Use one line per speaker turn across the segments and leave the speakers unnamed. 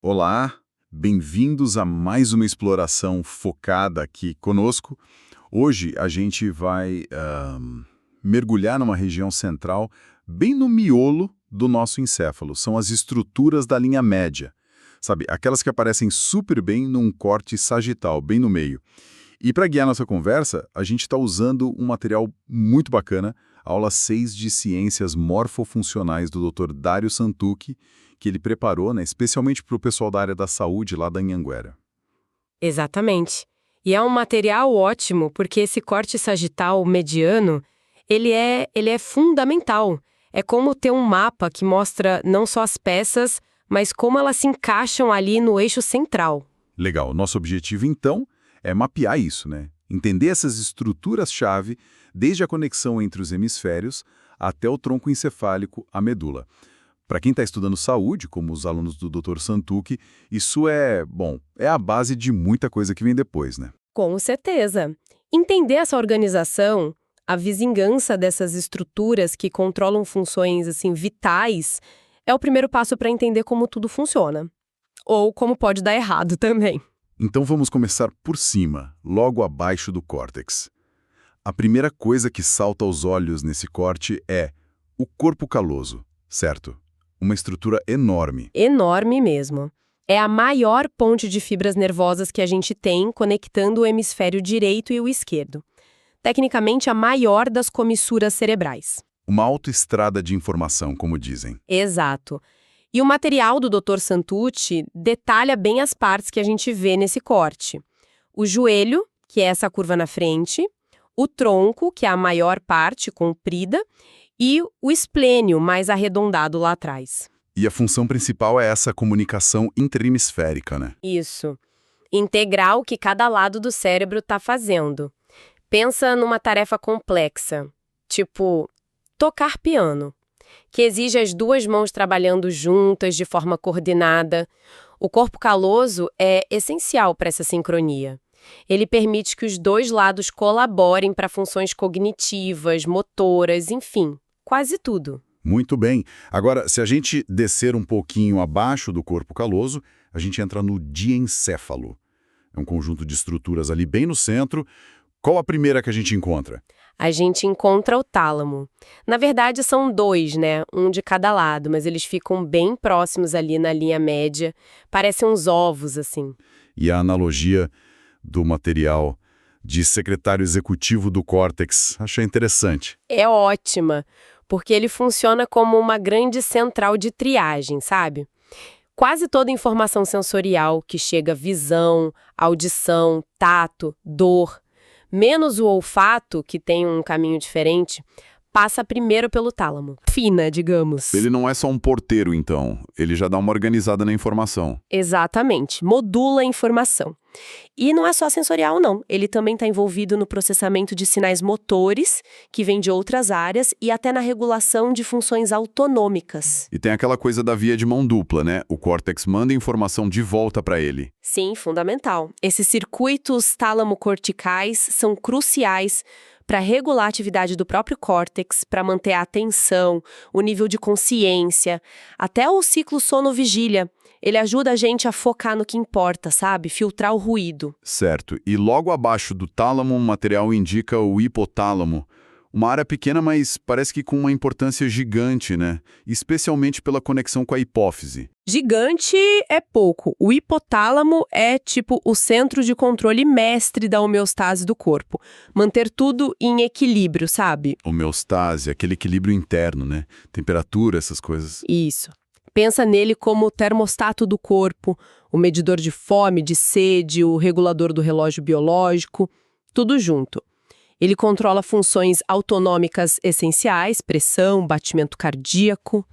Olá, bem-vindos a mais uma exploração focada aqui conosco. Hoje a gente vai mergulhar numa região central, bem no miolo do nosso encéfalo. São as estruturas da linha média, sabe? Aquelas que aparecem super bem num corte sagital, bem no meio. E para guiar nossa conversa, a gente está usando um material muito bacana, aula 6 de Ciências Morfofuncionais do Dr. Dário Santucci, que ele preparou, né, especialmente para o pessoal da área da saúde lá da Anhanguera.
Exatamente. E é um material ótimo, porque esse corte sagital mediano, ele é fundamental. É como ter um mapa que mostra não só as peças, mas como elas se encaixam ali no eixo central.
Legal, nosso objetivo então é mapear isso, né? Entender essas estruturas-chave, desde a conexão entre os hemisférios até o tronco encefálico, a medula. Para quem está estudando saúde, como os alunos do Dr. Santucci, isso é a base de muita coisa que vem depois, né?
Com certeza. Entender essa organização, a vizinhança dessas estruturas que controlam funções assim vitais, é o primeiro passo para entender como tudo funciona. Ou como pode dar errado também.
Então vamos começar por cima, logo abaixo do córtex. A primeira coisa que salta aos olhos nesse corte é o corpo caloso, certo? Uma estrutura enorme.
Enorme mesmo. É a maior ponte de fibras nervosas que a gente tem conectando o hemisfério direito e o esquerdo. Tecnicamente, a maior das comissuras cerebrais.
Uma autoestrada de informação, como dizem.
Exato. E o material do Dr. Santucci detalha bem as partes que a gente vê nesse corte. O joelho, que é essa curva na frente, o tronco, que é a maior parte, comprida, e o esplênio, mais arredondado lá atrás.
E a função principal é essa comunicação interhemisférica, né?
Isso. Integrar o que cada lado do cérebro está fazendo. Pensa numa tarefa complexa, tipo tocar piano, que exige as duas mãos trabalhando juntas de forma coordenada. O corpo caloso é essencial para essa sincronia. Ele permite que os dois lados colaborem para funções cognitivas, motoras, enfim, quase tudo.
Muito bem. Agora, se a gente descer um pouquinho abaixo do corpo caloso, a gente entra no diencéfalo. É um conjunto de estruturas ali bem no centro. Qual a primeira que a gente encontra?
A gente encontra o tálamo. Na verdade, são dois, né? Um de cada lado, mas eles ficam bem próximos ali na linha média. Parecem uns ovos, assim.
E a analogia do material de secretário executivo do córtex, achei interessante.
É ótima, porque ele funciona como uma grande central de triagem, sabe? Quase toda informação sensorial que chega visão, audição, tato, dor, menos o olfato, que tem um caminho diferente, passa primeiro pelo tálamo. Fina, digamos.
Ele não é só um porteiro, então. Ele já dá uma organizada na informação.
Exatamente. Modula a informação. E não é só sensorial, não. Ele também está envolvido no processamento de sinais motores, que vêm de outras áreas, e até na regulação de funções autonômicas.
E tem aquela coisa da via de mão dupla, né? O córtex manda informação de volta para ele.
Sim, fundamental. Esses circuitos tálamo-corticais são cruciais para regular a atividade do próprio córtex, para manter a atenção, o nível de consciência, até o ciclo sono-vigília. Ele ajuda a gente a focar no que importa, sabe? Filtrar o ruído.
Certo. E logo abaixo do tálamo, o material indica o hipotálamo. Uma área pequena, mas parece que com uma importância gigante, né? Especialmente pela conexão com a hipófise.
Gigante é pouco. O hipotálamo é tipo o centro de controle mestre da homeostase do corpo. Manter tudo em equilíbrio, sabe?
Homeostase, aquele equilíbrio interno, né? Temperatura, essas coisas.
Isso. Pensa nele como o termostato do corpo, o medidor de fome, de sede, o regulador do relógio biológico, tudo junto. Ele controla funções autonômicas essenciais, pressão, batimento cardíaco,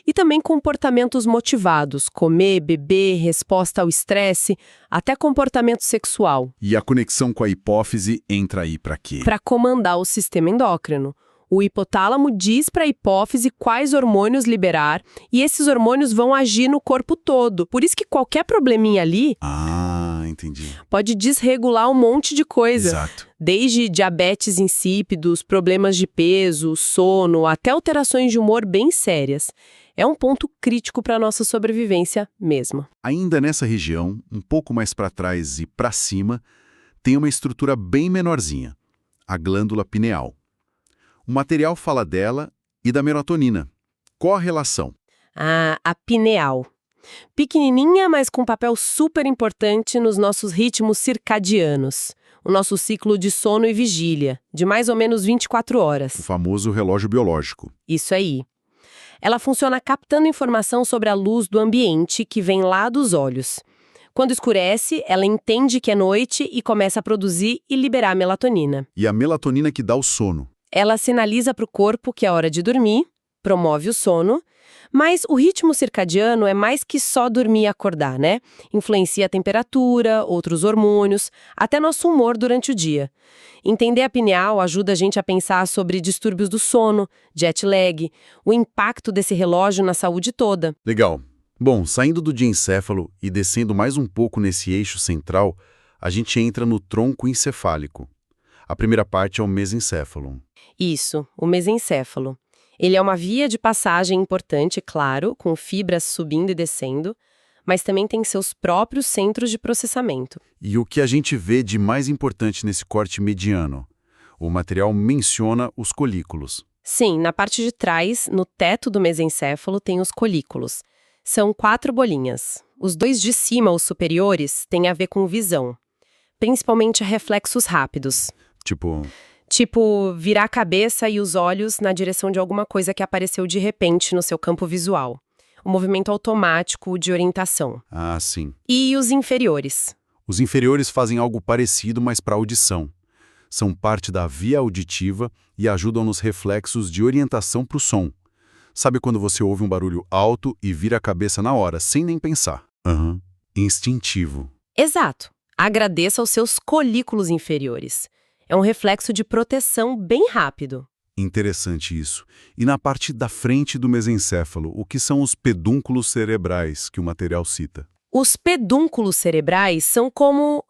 e também comportamentos motivados, comer, beber, resposta ao estresse, até comportamento sexual.
E a conexão com a hipófise entra aí para quê?
Para comandar o sistema endócrino. O hipotálamo diz para a hipófise quais hormônios liberar e esses hormônios vão agir no corpo todo. Por isso que qualquer probleminha ali
Entendi.
pode desregular um monte de coisa.
Exato.
Desde diabetes insípidos, problemas de peso, sono, até alterações de humor bem sérias. É um ponto crítico para a nossa sobrevivência mesmo.
Ainda nessa região, um pouco mais para trás e para cima, tem uma estrutura bem menorzinha, a glândula pineal. O material fala dela e da melatonina. Qual a relação?
A pineal. Pequenininha, mas com papel super importante nos nossos ritmos circadianos. O nosso ciclo de sono e vigília, de mais ou menos 24 horas.
O famoso relógio biológico.
Isso aí. Ela funciona captando informação sobre a luz do ambiente que vem lá dos olhos. Quando escurece, ela entende que é noite e começa a produzir e liberar melatonina.
E a melatonina que dá o sono.
Ela sinaliza para o corpo que é hora de dormir, promove o sono, mas o ritmo circadiano é mais que só dormir e acordar, né? Influencia a temperatura, outros hormônios, até nosso humor durante o dia. Entender a pineal ajuda a gente a pensar sobre distúrbios do sono, jet lag, o impacto desse relógio na saúde toda.
Legal. Bom, saindo do diencéfalo e descendo mais um pouco nesse eixo central, a gente entra no tronco encefálico. A primeira parte é o mesencéfalo.
Isso, o mesencéfalo. Ele é uma via de passagem importante, claro, com fibras subindo e descendo, mas também tem seus próprios centros de processamento.
E o que a gente vê de mais importante nesse corte mediano? O material menciona os colículos.
Sim, na parte de trás, no teto do mesencéfalo, tem os colículos. São 4 bolinhas. Os 2 de cima, os superiores, têm a ver com visão, principalmente reflexos rápidos. Tipo, virar a cabeça e os olhos na direção de alguma coisa que apareceu de repente no seu campo visual. O movimento automático de orientação.
Ah, sim.
E os inferiores?
Os inferiores fazem algo parecido, mas para audição. São parte da via auditiva e ajudam nos reflexos de orientação para o som. Sabe quando você ouve um barulho alto e vira a cabeça na hora, sem nem pensar? Instintivo.
Exato. Agradeça aos seus colículos inferiores. É um reflexo de proteção bem rápido.
Interessante isso. E na parte da frente do mesencéfalo, o que são os pedúnculos cerebrais que o material cita?
Os pedúnculos cerebrais são como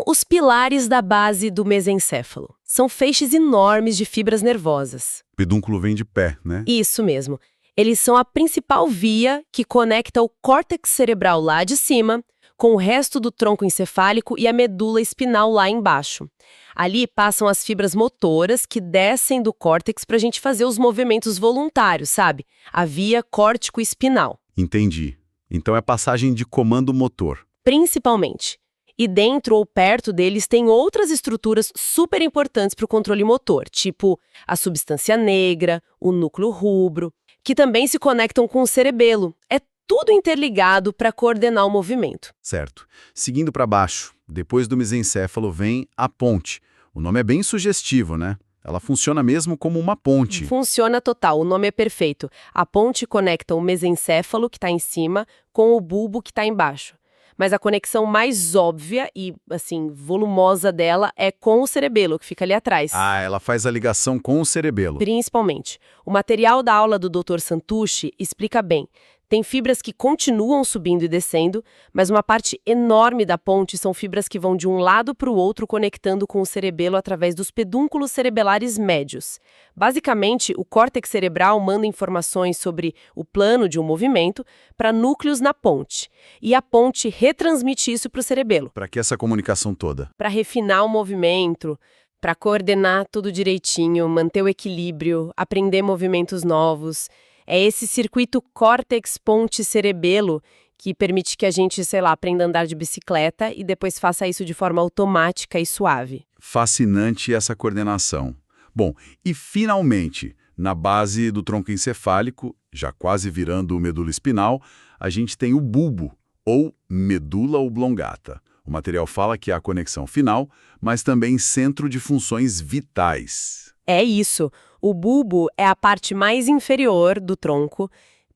os pilares da base do mesencéfalo. São feixes enormes de fibras nervosas.
Pedúnculo vem de pé, né?
Isso mesmo. Eles são a principal via que conecta o córtex cerebral lá de cima com o resto do tronco encefálico e a medula espinal lá embaixo. Ali passam as fibras motoras que descem do córtex para a gente fazer os movimentos voluntários, sabe? A via córtico-espinal.
Entendi. Então é passagem de comando motor.
Principalmente. E dentro ou perto deles tem outras estruturas super importantes para o controle motor, tipo a substância negra, o núcleo rubro, que também se conectam com o cerebelo. É tudo interligado para coordenar o movimento.
Certo. Seguindo para baixo, depois do mesencéfalo vem a ponte. O nome é bem sugestivo, né? Ela funciona mesmo como uma ponte.
Funciona total, o nome é perfeito. A ponte conecta o mesencéfalo, que está em cima, com o bulbo, que está embaixo. Mas a conexão mais óbvia e, assim, volumosa dela é com o cerebelo, que fica ali atrás.
Ah, ela faz a ligação com o cerebelo.
Principalmente. O material da aula do Dr. Santucci explica bem. Tem fibras que continuam subindo e descendo, mas uma parte enorme da ponte são fibras que vão de um lado para o outro conectando com o cerebelo através dos pedúnculos cerebelares médios. Basicamente, o córtex cerebral manda informações sobre o plano de um movimento para núcleos na ponte. E a ponte retransmite isso para o cerebelo.
Para que essa comunicação toda?
Para refinar o movimento, para coordenar tudo direitinho, manter o equilíbrio, aprender movimentos novos. É esse circuito córtex-ponte-cerebelo que permite que a gente, aprenda a andar de bicicleta e depois faça isso de forma automática e suave.
Fascinante essa coordenação. Bom, e finalmente, na base do tronco encefálico, já quase virando o medula espinal, a gente tem o bulbo, ou medula oblongata. O material fala que é a conexão final, mas também centro de funções vitais.
É isso. O bulbo é a parte mais inferior do tronco,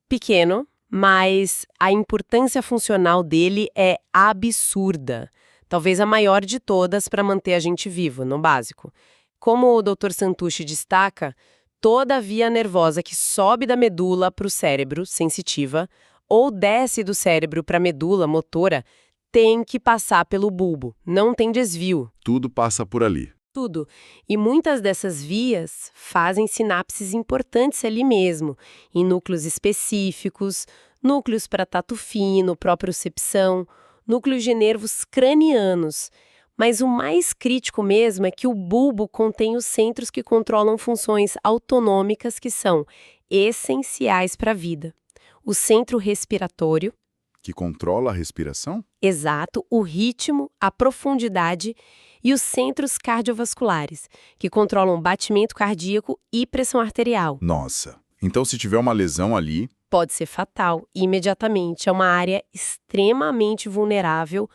pequeno, mas a importância funcional dele é absurda. Talvez a maior de todas para manter a gente vivo, no básico. Como o Dr. Santucci destaca, toda a via nervosa que sobe da medula para o cérebro, sensitiva, ou desce do cérebro para a medula, motora, tem que passar pelo bulbo. Não tem desvio.
Tudo passa por ali.
Tudo. E muitas dessas vias fazem sinapses importantes ali mesmo, em núcleos específicos, núcleos para tato fino, propriocepção, núcleos de nervos cranianos. Mas o mais crítico mesmo é que o bulbo contém os centros que controlam funções autonômicas que são essenciais para a vida. O centro respiratório,
Que controla a respiração?
exato, o ritmo, a profundidade e os centros cardiovasculares, que controlam batimento cardíaco e pressão arterial.
Nossa. Então, se tiver uma lesão ali,
Pode ser fatal imediatamente, é uma área extremamente vulnerável.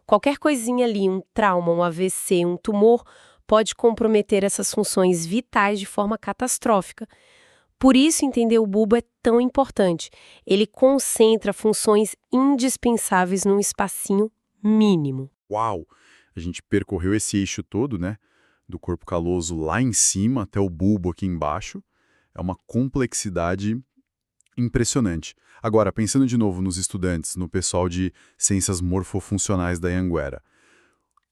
Qualquer coisinha ali, um trauma, um AVC, um tumor, pode comprometer essas funções vitais de forma catastrófica. Por isso, entender o bulbo é tão importante. Ele concentra funções indispensáveis num espacinho mínimo.
uau! A gente percorreu esse eixo todo, né? Do corpo caloso lá em cima até o bulbo aqui embaixo. É uma complexidade impressionante. Agora, pensando de novo nos estudantes, no pessoal de ciências morfofuncionais da Anhanguera,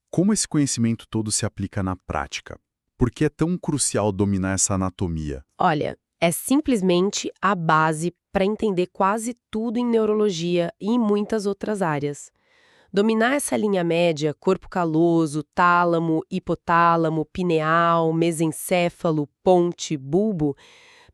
como esse conhecimento todo se aplica na prática? Por que é tão crucial dominar essa anatomia?
Olha, é simplesmente a base para entender quase tudo em neurologia e em muitas outras áreas. Dominar essa linha média, corpo caloso, tálamo, hipotálamo, pineal, mesencéfalo, ponte, bulbo,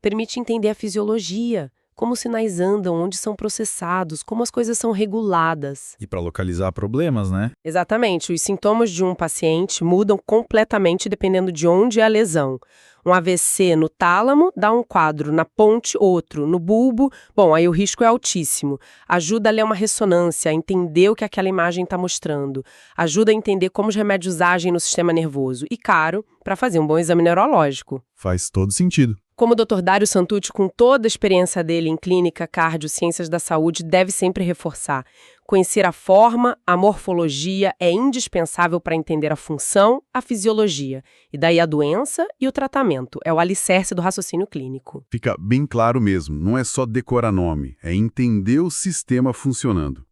permite entender a fisiologia, como os sinais andam, onde são processados, como as coisas são reguladas.
E para localizar problemas, né?
Exatamente, os sintomas de um paciente mudam completamente dependendo de onde é a lesão. Um AVC no tálamo dá um quadro, na ponte outro, no bulbo, bom, aí o risco é altíssimo. Ajuda a ler uma ressonância, a entender o que aquela imagem está mostrando. Ajuda a entender como os remédios agem no sistema nervoso. E caro, para fazer um bom exame neurológico.
Faz todo sentido.
Como o Dr. Dário Santucci, com toda a experiência dele em clínica, cardio, ciências da saúde, deve sempre reforçar. Conhecer a forma, a morfologia é indispensável para entender a função, a fisiologia. E daí a doença e o tratamento. É o alicerce do raciocínio clínico.
Fica bem claro mesmo, não é só decorar nome, é entender o sistema funcionando.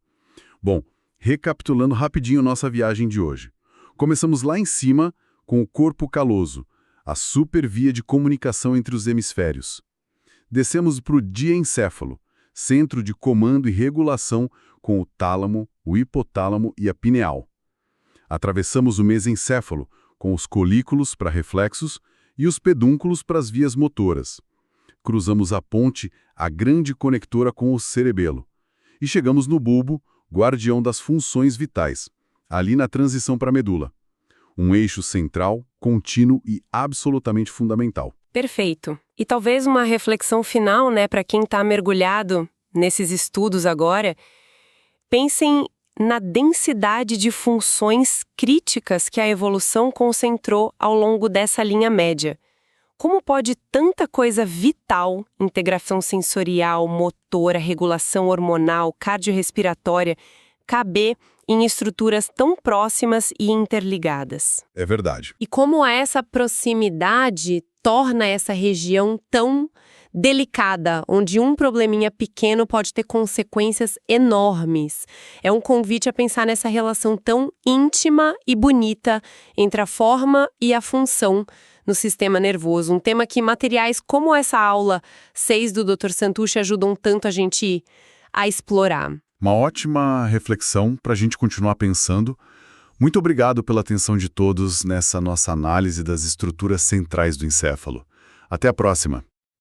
Bom, recapitulando rapidinho nossa viagem de hoje. Começamos lá em cima com o corpo caloso, a supervia de comunicação entre os hemisférios. Descemos para o diencéfalo, centro de comando e regulação com o tálamo, o hipotálamo e a pineal. Atravessamos o mesencéfalo, com os colículos para reflexos e os pedúnculos para as vias motoras. Cruzamos a ponte, a grande conectora com o cerebelo. E chegamos no bulbo, guardião das funções vitais, ali na transição para a medula. Um eixo central, contínuo e absolutamente fundamental.
Perfeito. E talvez uma reflexão final, né, para quem está mergulhado nesses estudos agora, pensem na densidade de funções críticas que a evolução concentrou ao longo dessa linha média. Como pode tanta coisa vital, integração sensorial, motora, regulação hormonal, cardiorrespiratória, caber em estruturas tão próximas e interligadas?
É verdade.
E como essa proximidade torna essa região tão delicada, onde um probleminha pequeno pode ter consequências enormes. É um convite a pensar nessa relação tão íntima e bonita entre a forma e a função no sistema nervoso. Um tema que materiais como essa aula 6 do Dr. Santucci ajudam tanto a gente a explorar.
Uma ótima reflexão para a gente continuar pensando. Muito obrigado pela atenção de todos nessa nossa análise das estruturas centrais do encéfalo. Até a próxima!